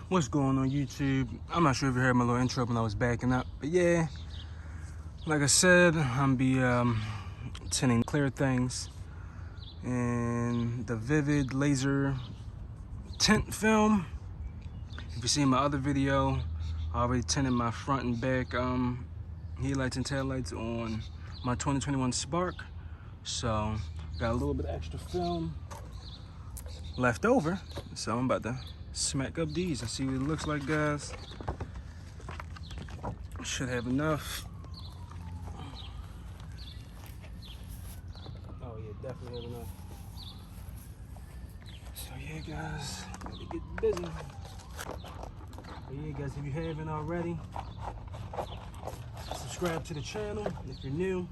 What's going on YouTube? I'm not sure if you heard my little intro when I was backing up, but yeah, like I said, I'm be tinting clear things and the Vivid laser tint film. If you see my other video, I already tinted my front and back headlights and taillights on my 2021 Spark, so got a little bit of extra film left over, so I'm about to smack up these and see what it looks like, guys. Should have enough. Oh yeah, definitely have enough. So yeah, guys, gotta get busy. But yeah, guys, if you haven't already, subscribe to the channel if you're new.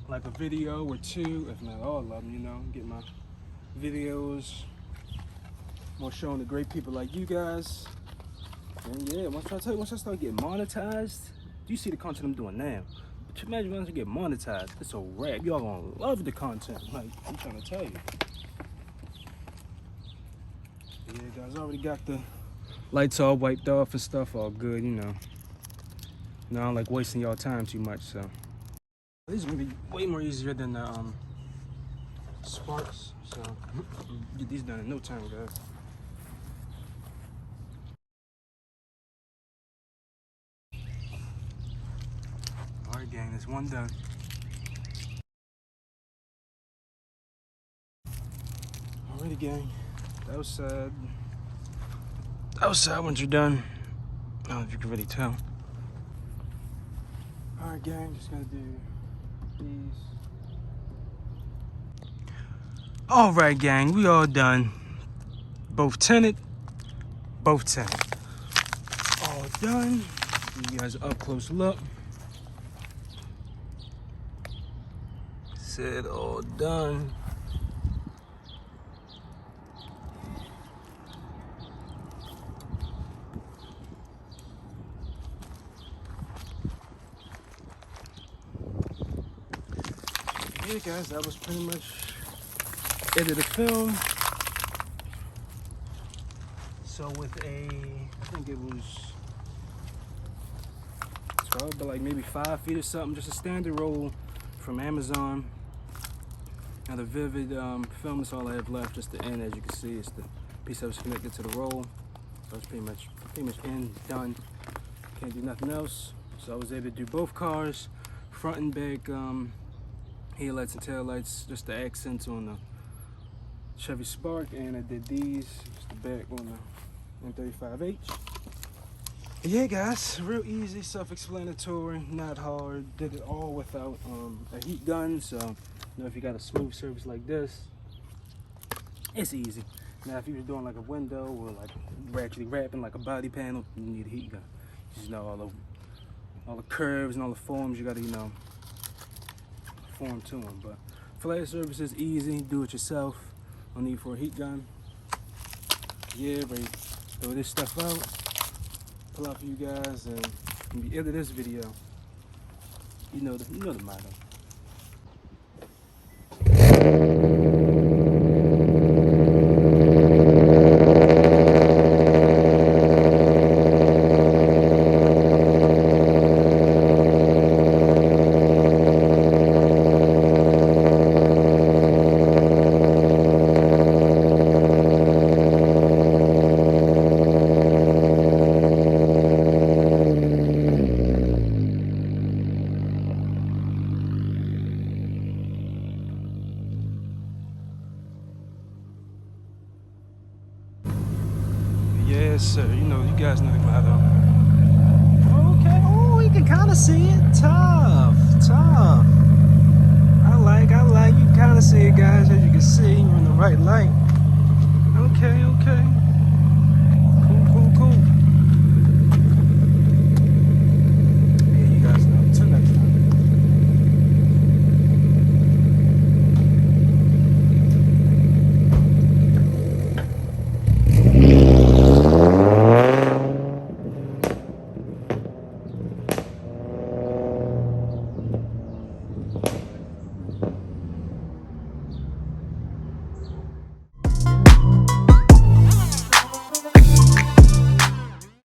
Like a video or two, if not all of them, you know, get my videos more showing the great people like you guys. And yeah, once I start getting monetized, you see the content I'm doing now. But imagine once I get monetized, it's a wrap. Y'all gonna love the content. Like, I'm trying to tell you. Yeah, guys, I already got the lights all wiped off and stuff, all good, you know. I don't like wasting y'all time too much, so. This is gonna be way more easier than the Sparks, so get these done in no time, guys. Alright, gang, there's one done. Alrighty, gang, outside ones are done. I don't know if you can really tell. Alright, gang, just gonna do these. Alright, gang, we all done. Both tinted, all done. Give you guys an up close look. Said all done. Yeah, guys, that was pretty much it of the film. So with I think it was 12, but like maybe 5 feet or something, just a standard roll from Amazon. Now the Vivid film is all I have left, just the end. As you can see, it's the piece that was connected to the roll. So it's pretty much in, done. Can't do nothing else. So I was able to do both cars, front and back headlights and taillights, just the accents on the Chevy Spark, and I did these, just the back on the M35H. Yeah, guys, real easy, self-explanatory, not hard. Did it all without a heat gun, so you know, if you got a smooth surface like this, it's easy. Now, if you're doing like a window or like we're actually wrapping like a body panel, you need a heat gun. You just know all the curves and all the forms you gotta, you know, form to them. But flat surfaces, easy, do it yourself. No need for a heat gun. Yeah, ready. Throw this stuff out, pull out for you guys, and at the end of this video, you know the motto. Yes, sir. You know, you guys know the motto. Okay. Oh, you can kind of see it. Tough. I like. You can kind of see it, guys. As you can see, you're in the right light. Okay.